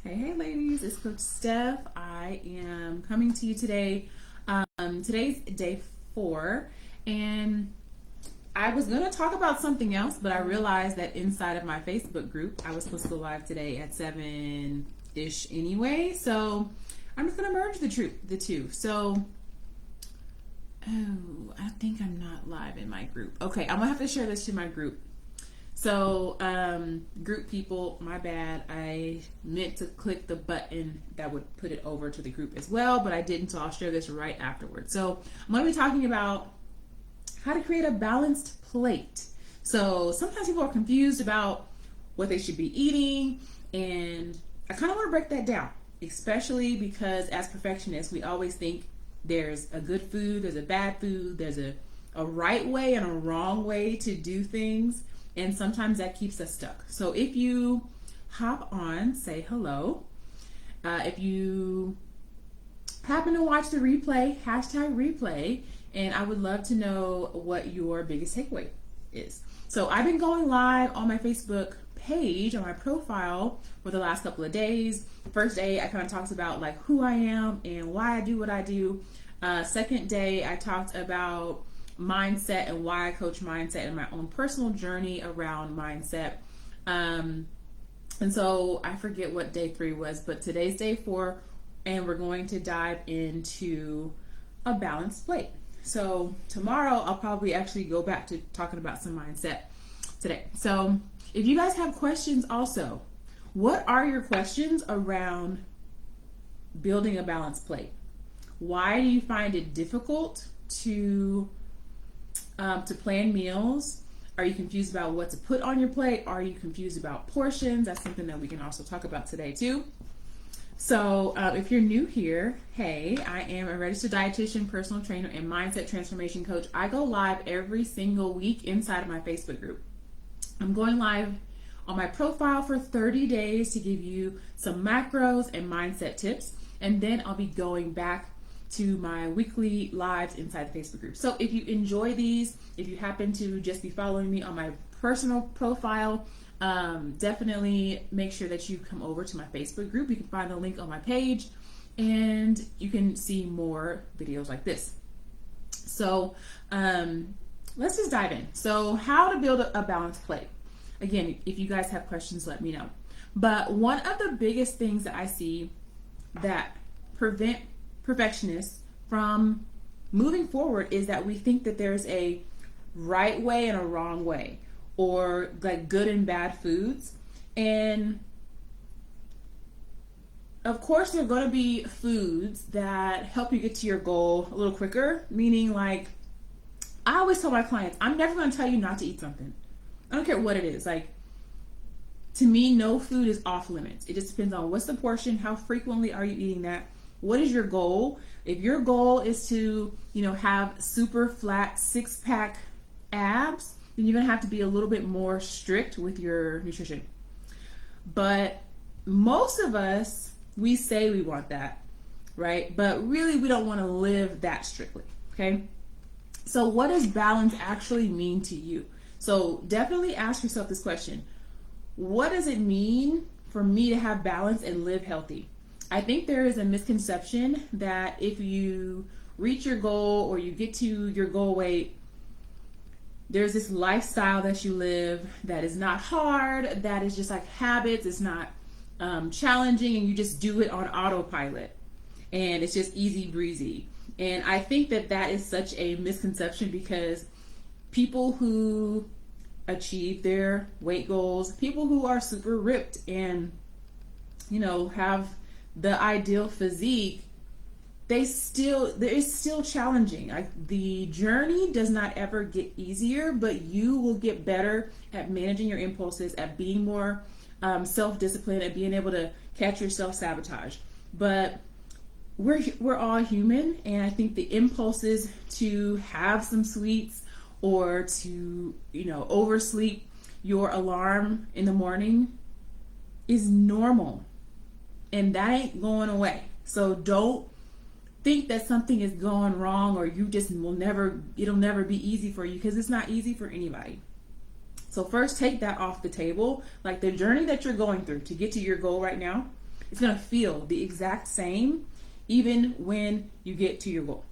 Hey ladies, it's Coach Steph. I am coming to you today. Today's day 4, and I was going to talk about something else, but I realized that inside of my Facebook group, I was supposed to go live today at 7-ish anyway, so I'm just going to merge the two. So, I think I'm not live in my group. Okay, I'm going to have to share this to my group. So, group people, my bad. I meant to click the button that would put it over to the group as well, but I didn't, so I'll share this right afterwards. So, I'm going to be talking about how to create a balanced plate. So, sometimes people are confused about what they should be eating, and I kind of want to break that down, especially because as perfectionists, we always think there's a good food, there's a bad food, there's a right way and a wrong way to do things. And sometimes that keeps us stuck. So if you hop on, say hello. If you happen to watch the replay, #replay, and I would love to know what your biggest takeaway is. So I've been going live on my Facebook page, on my profile, for the last couple of days. First day, I kind of talked about like who I am and why I do what I do. Second day, I talked about mindset and why I coach mindset and my own personal journey around mindset. And so I forget what day 3 was, but today's day 4, and we're going to dive into a balanced plate. So tomorrow I'll probably actually go back to talking about some mindset today. So if you guys have questions also, what are your questions around building a balanced plate? Why do you find it difficult to plan meals? Are you confused about what to put on your plate? Are you confused about portions? That's something that we can also talk about today too. So if you're new here, hey, I am a registered dietitian, personal trainer, and mindset transformation coach. I go live every single week inside of my Facebook group. I'm going live on my profile for 30 days to give you some macros and mindset tips, and then I'll be going back to my weekly lives inside the Facebook group. So if you enjoy these, if you happen to just be following me on my personal profile, definitely make sure that you come over to my Facebook group. You can find the link on my page, and you can see more videos like this. So let's just dive in. So how to build a balanced plate. Again, if you guys have questions, let me know. But one of the biggest things that I see that prevent perfectionists from moving forward is that we think that there's a right way and a wrong way, or like good and bad foods. And of course there are going to be foods that help you get to your goal a little quicker, meaning like I always tell my clients, I'm never going to tell you not to eat something. I don't care what it is. Like, to me, no food is off limits. It just depends on what's the portion, how frequently are you eating that. What is your goal? If your goal is to, have super flat 6-pack abs, then you're going to have to be a little bit more strict with your nutrition. But most of us, we say we want that, right? But really, we don't want to live that strictly, okay? So what does balance actually mean to you? So definitely ask yourself this question. What does it mean for me to have balance and live healthy? I think there is a misconception that if you reach your goal or you get to your goal weight, there's this lifestyle that you live that is not hard, that is just like habits, it's not challenging, and you just do it on autopilot and it's just easy breezy. And I think that is such a misconception, because people who achieve their weight goals, people who are super ripped and have the ideal physique, there is still challenging. Like, the journey does not ever get easier, but you will get better at managing your impulses, at being more self-disciplined, at being able to catch your self-sabotage. But we're all human, and I think the impulses to have some sweets or to oversleep your alarm in the morning is normal. And that ain't going away. So don't think that something is going wrong, or you just it'll never be easy for you, because it's not easy for anybody. So first, take that off the table. Like, the journey that you're going through to get to your goal right now, It's going to feel the exact same even when you get to your goal.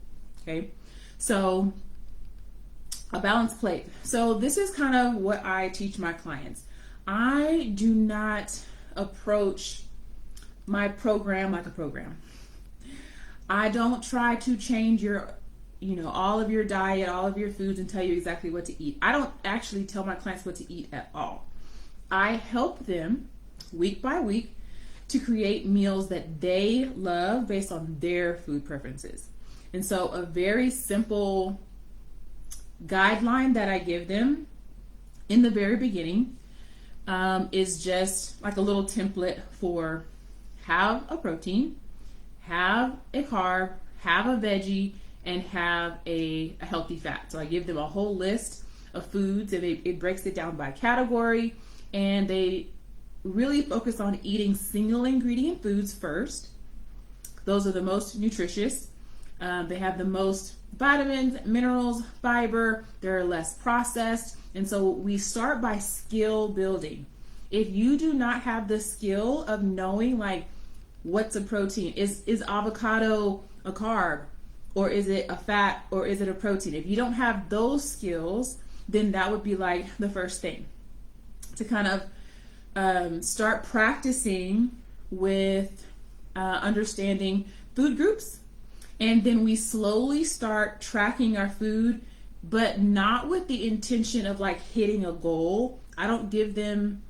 Okay. So a balanced plate. So this is kind of what I teach my clients. I do not approach my program like a program. I don't try to change your, all of your diet, all of your foods, and tell you exactly what to eat. I don't actually tell my clients what to eat at all. I help them week by week to create meals that they love based on their food preferences. And so a very simple guideline that I give them in the very beginning is just like a little template for have a protein, have a carb, have a veggie, and have a healthy fat. So I give them a whole list of foods, and it breaks it down by category, and they really focus on eating single ingredient foods first. Those are the most nutritious. They have the most vitamins, minerals, fiber. They're less processed. And so we start by skill building. If you do not have the skill of knowing like what's a protein, is avocado a carb, or is it a fat, or is it a protein? If you don't have those skills, then that would be like the first thing to kind of start practicing with understanding food groups. And then we slowly start tracking our food, but not with the intention of like hitting a goal. I don't give them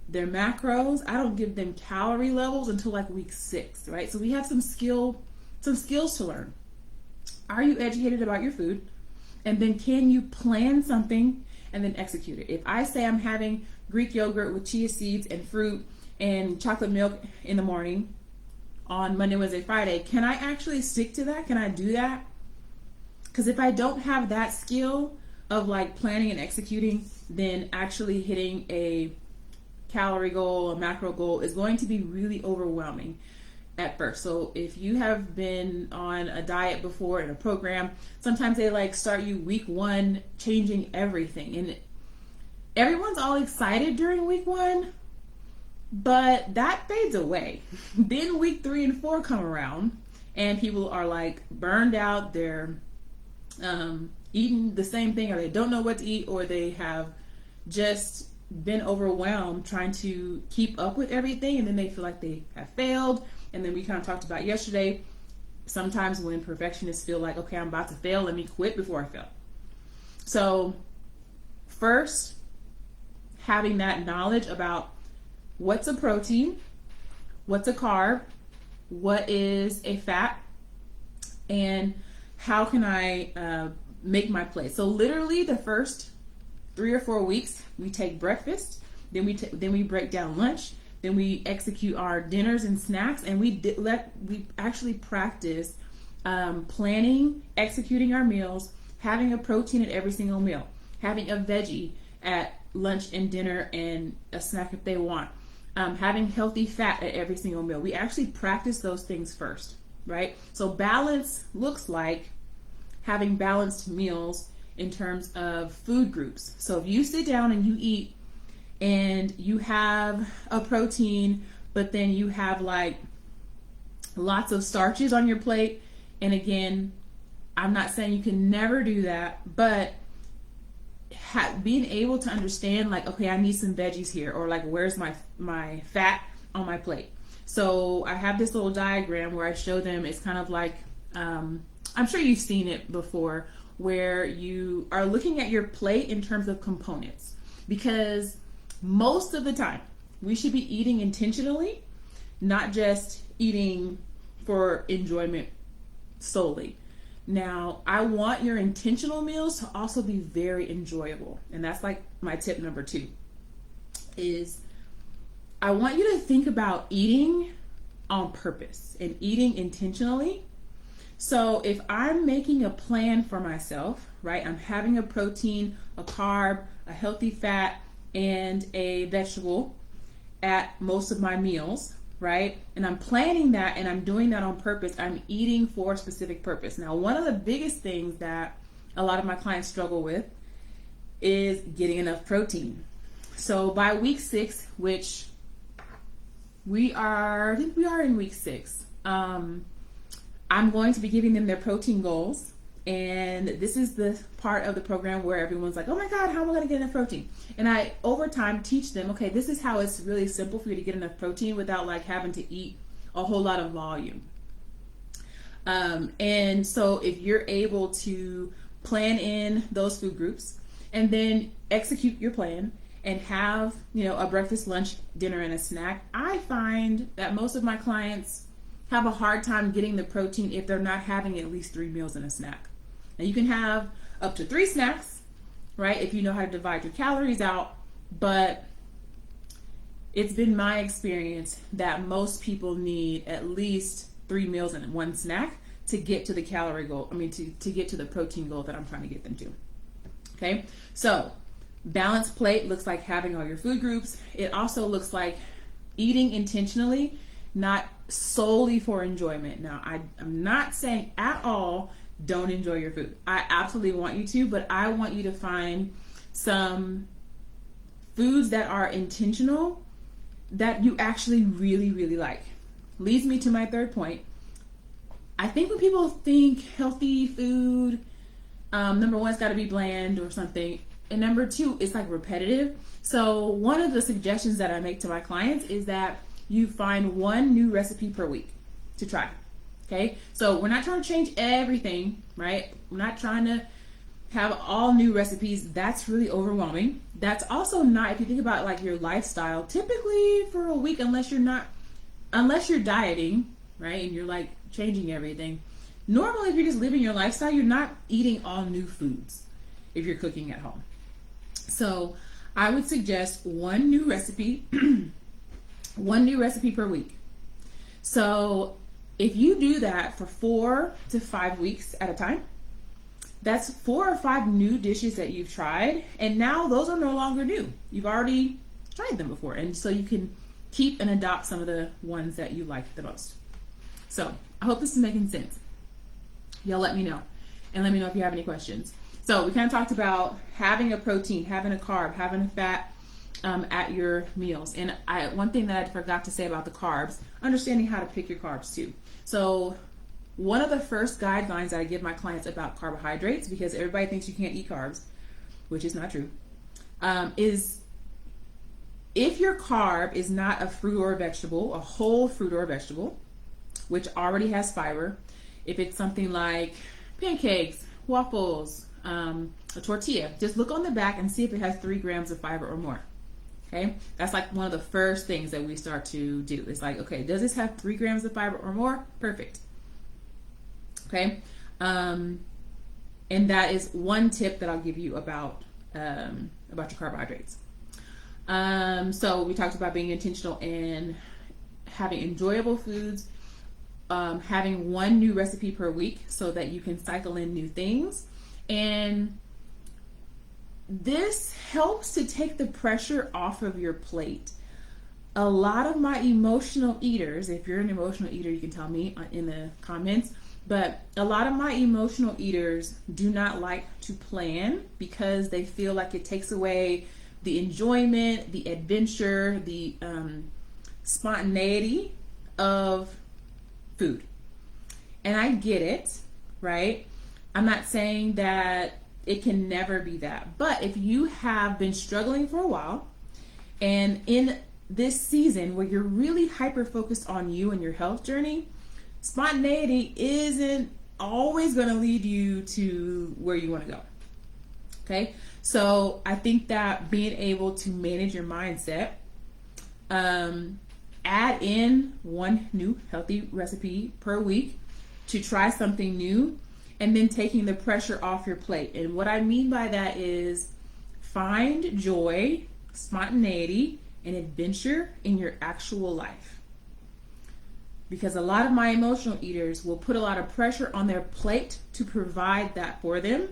their macros. I don't give them calorie levels until like week 6, right? So we have some skills to learn. Are you educated about your food? And then can you plan something and then execute it? If I say I'm having Greek yogurt with chia seeds and fruit and chocolate milk in the morning on Monday, Wednesday, Friday, can I actually stick to that? Can I do that? Because if I don't have that skill of like planning and executing, then actually hitting a calorie goal, a macro goal is going to be really overwhelming at first. So if you have been on a diet before in a program, sometimes they like start you week 1 changing everything, and everyone's all excited during week 1, but that fades away. Then week 3 and 4 come around and people are like burned out. They're eating the same thing, or they don't know what to eat, or they have just been overwhelmed trying to keep up with everything, and then they feel like they have failed. And then we kind of talked about yesterday, sometimes when perfectionists feel like, okay, I'm about to fail, let me quit before I fail. So first, having that knowledge about what's a protein, what's a carb, what is a fat, and how can I make my plate. So literally the first 3 or 4 weeks, we take breakfast, then we break down lunch, then we execute our dinners and snacks, and we actually practice planning, executing our meals, having a protein at every single meal, having a veggie at lunch and dinner and a snack if they want, having healthy fat at every single meal. We actually practice those things first, right? So balance looks like having balanced meals in terms of food groups. So if you sit down and you eat and you have a protein, but then you have like lots of starches on your plate, and again, I'm not saying you can never do that, but being able to understand like, okay, I need some veggies here, or like, where's my fat on my plate? So I have this little diagram where I show them, it's kind of like, I'm sure you've seen it before, where you are looking at your plate in terms of components, because most of the time we should be eating intentionally, not just eating for enjoyment solely. Now, I want your intentional meals to also be very enjoyable. And that's like my tip number 2 is I want you to think about eating on purpose and eating intentionally. So if I'm making a plan for myself, right, I'm having a protein, a carb, a healthy fat, and a vegetable at most of my meals, right? And I'm planning that, and I'm doing that on purpose. I'm eating for a specific purpose. Now, one of the biggest things that a lot of my clients struggle with is getting enough protein. So by week 6, which I think we are in week 6. I'm going to be giving them their protein goals. And this is the part of the program where everyone's like, oh my God, how am I going to get enough protein? And I, over time, teach them, okay, this is how it's really simple for you to get enough protein without like having to eat a whole lot of volume. And so if you're able to plan in those food groups and then execute your plan and have, a breakfast, lunch, dinner, and a snack, I find that most of my clients have a hard time getting the protein if they're not having at least 3 meals and a snack. Now you can have up to 3 snacks, right, if you know how to divide your calories out, but it's been my experience that most people need at least 3 meals and 1 snack to get to the calorie goal, to get to the protein goal that I'm trying to get them to. Okay, so balanced plate looks like having all your food groups. It also looks like eating intentionally, not solely for enjoyment. Now, I'm not saying at all don't enjoy your food. I absolutely want you to, but I want you to find some foods that are intentional that you actually really, really like. Leads me to my third point. I think when people think healthy food, number one, it's got to be bland or something. And number two, it's like repetitive. So one of the suggestions that I make to my clients is that you find 1 new recipe per week to try. Okay, so we're not trying to change everything, right? We're not trying to have all new recipes. That's really overwhelming. That's also not, if you think about like your lifestyle, typically for a week, unless you're dieting, right? And you're like changing everything. Normally, if you're just living your lifestyle, you're not eating all new foods if you're cooking at home. So I would suggest 1 new recipe, 1 new recipe per week. So if you do that for 4 to 5 weeks at a time, that's 4 or 5 new dishes that you've tried, and now those are no longer new. You've already tried them before, and so you can keep and adopt some of the ones that you like the most. So I hope this is making sense. Y'all let me know, and let me know if you have any questions. So we kind of talked about having a protein, having a carb, having a fat at your meals. And one thing that I forgot to say about the carbs, understanding how to pick your carbs too. So one of the first guidelines that I give my clients about carbohydrates, because everybody thinks you can't eat carbs, which is not true, is if your carb is not a fruit or a vegetable, a whole fruit or a vegetable, which already has fiber, if it's something like pancakes, waffles, a tortilla, just look on the back and see if it has 3 grams of fiber or more. Okay, that's like one of the first things that we start to do. It's like, okay, does this have 3 grams of fiber or more? Perfect. Okay, and that is one tip that I'll give you about your carbohydrates. So we talked about being intentional and having enjoyable foods, having 1 new recipe per week so that you can cycle in new things. And this helps to take the pressure off of your plate. A lot of my emotional eaters, if you're an emotional eater, you can tell me in the comments, but a lot of my emotional eaters do not like to plan because they feel like it takes away the enjoyment, the adventure, the spontaneity of food. And I get it, right? I'm not saying that it can never be that. But if you have been struggling for a while, and in this season where you're really hyper-focused on you and your health journey, spontaneity isn't always going to lead you to where you want to go. Okay? So I think that being able to manage your mindset, add in 1 new healthy recipe per week to try something new, and then taking the pressure off your plate. And what I mean by that is find joy, spontaneity, and adventure in your actual life. Because a lot of my emotional eaters will put a lot of pressure on their plate to provide that for them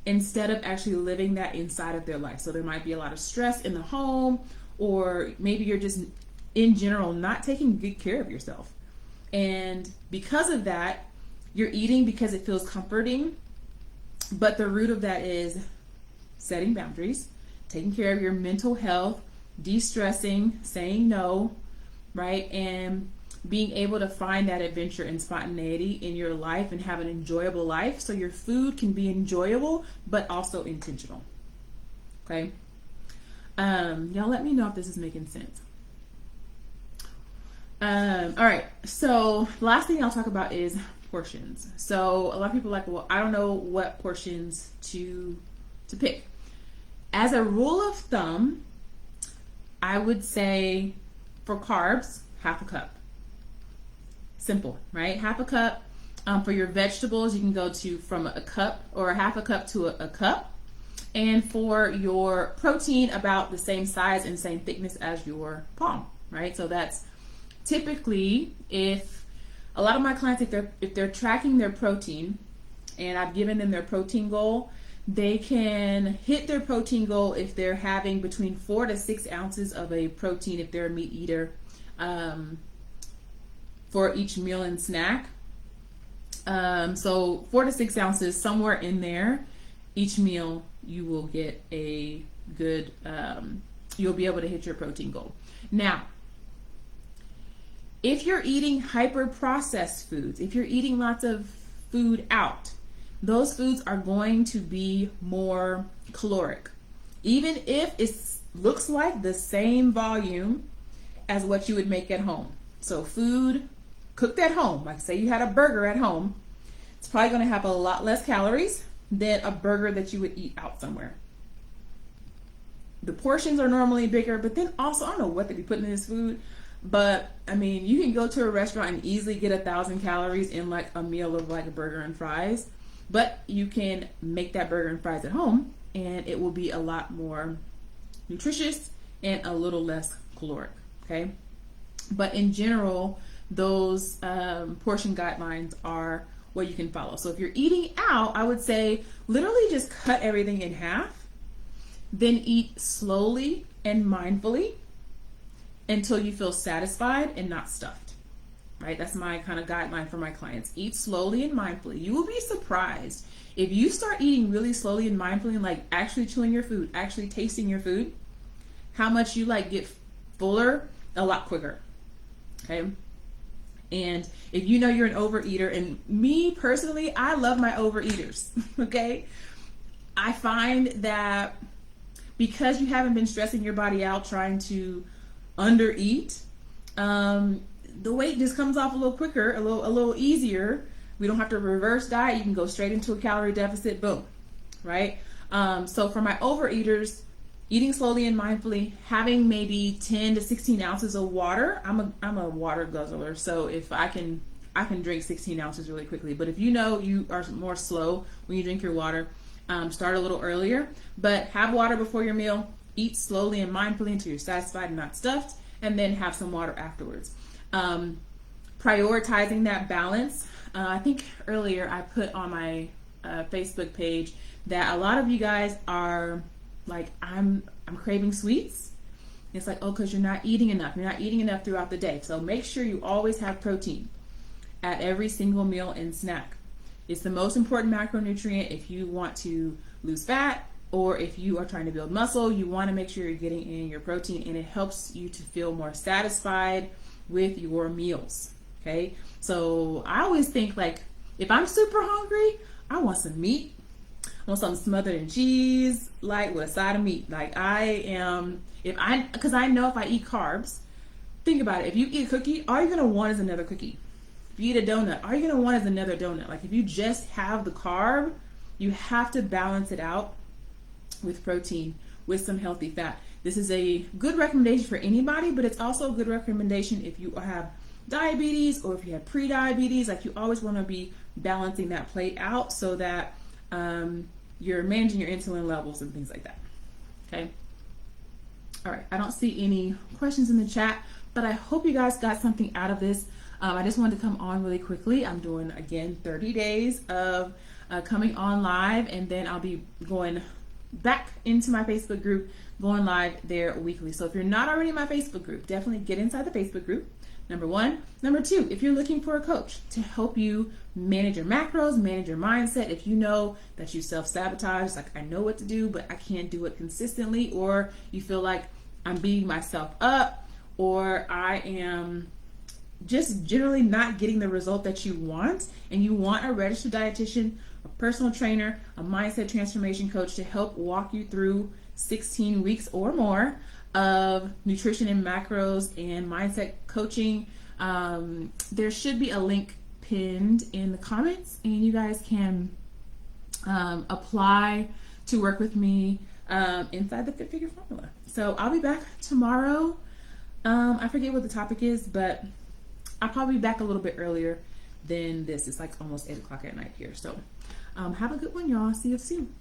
instead of actually living that inside of their life. So there might be a lot of stress in the home, or maybe you're just in general not taking good care of yourself. And because of that, you're eating because it feels comforting, but the root of that is setting boundaries, taking care of your mental health, de-stressing, saying no, right? And being able to find that adventure and spontaneity in your life and have an enjoyable life so your food can be enjoyable but also intentional. Okay? Y'all let me know if this is making sense. All right, so the last thing I'll talk about is portions. So a lot of people are like, well, I don't know what portions to pick. As a rule of thumb, I would say for carbs, half a cup. Simple, right? Half a cup. For your vegetables, you can go to from a cup or a half a cup to a cup. And for your protein, about the same size and same thickness as your palm, right? So that's typically, if a lot of my clients, if they're tracking their protein and I've given them their protein goal, they can hit their protein goal if they're having between 4 to 6 ounces of a protein if they're a meat eater for each meal and snack. So 4 to 6 ounces, somewhere in there, each meal you will get a good, you'll be able to hit your protein goal. Now, if you're eating hyper processed foods, if you're eating lots of food out, those foods are going to be more caloric. Even if it looks like the same volume as what you would make at home. So food cooked at home, like say you had a burger at home, it's probably going to have a lot less calories than a burger that you would eat out somewhere. The portions are normally bigger, but then also, I don't know what they be putting in this food, but I mean, you can go to a restaurant and easily get 1,000 calories in like a meal of like a burger and fries, but you can make that burger and fries at home and it will be a lot more nutritious and a little less caloric, okay? But in general, those portion guidelines are what you can follow. So if you're eating out, I would say literally just cut everything in half, then eat slowly and mindfully until you feel satisfied and not stuffed, right? That's my kind of guideline for my clients. Eat slowly and mindfully. You will be surprised if you start eating really slowly and mindfully and like actually chewing your food, actually tasting your food, how much you like get fuller a lot quicker, okay? And if you know you're an overeater, and me personally, I love my overeaters, okay? I find that because you haven't been stressing your body out trying to undereat, the weight just comes off a little quicker, a little easier. We don't have to reverse diet. You can go straight into a calorie deficit, boom, right? So for my overeaters, eating slowly and mindfully, having maybe 10 to 16 ounces of water. I'm a water guzzler, so if I can drink 16 ounces really quickly. But if you know you are more slow when you drink your water, start a little earlier. But have water before your meal. Eat slowly and mindfully until you're satisfied and not stuffed, and then have some water afterwards. Prioritizing that balance. I think earlier I put on my Facebook page that a lot of you guys are like, I'm craving sweets. It's like, oh, because you're not eating enough. You're not eating enough throughout the day. So make sure you always have protein at every single meal and snack. It's the most important macronutrient if you want to lose fat, or if you are trying to build muscle. You want to make sure you're getting in your protein, and it helps you to feel more satisfied with your meals. Okay, so I always think, like, if I'm super hungry, I want some meat. I want something smothered in cheese, like with a side of meat. Like because I know if I eat carbs, think about it. If you eat a cookie, all you're gonna want is another cookie. If you eat a donut, all you're gonna want is another donut. Like if you just have the carb, you have to balance it out with protein, with some healthy fat. This is a good recommendation for anybody, but it's also a good recommendation if you have diabetes or if you have pre-diabetes. Like, you always want to be balancing that plate out so that you're managing your insulin levels and things like that. Okay. All right. I don't see any questions in the chat, but I hope you guys got something out of this. I just wanted to come on really quickly. I'm doing, again, 30 days of coming on live, and then I'll be going back into my Facebook group, going live there weekly. So if you're not already in my Facebook group, definitely get inside the Facebook group. Number one. Number two, if you're looking for a coach to help you manage your macros, manage your mindset, if you know that you self-sabotage, like, I know what to do, but I can't do it consistently, or you feel like I'm beating myself up, or I am just generally not getting the result that you want, and you want a registered dietitian, a personal trainer, a mindset transformation coach to help walk you through 16 weeks or more of nutrition and macros and mindset coaching, there should be a link pinned in the comments, and you guys can apply to work with me inside the Fit Figure Formula. So I'll be back tomorrow. I forget what the topic is, but I'll probably be back a little bit earlier than this. It's like almost 8 o'clock at night here. So have a good one, y'all. See you soon.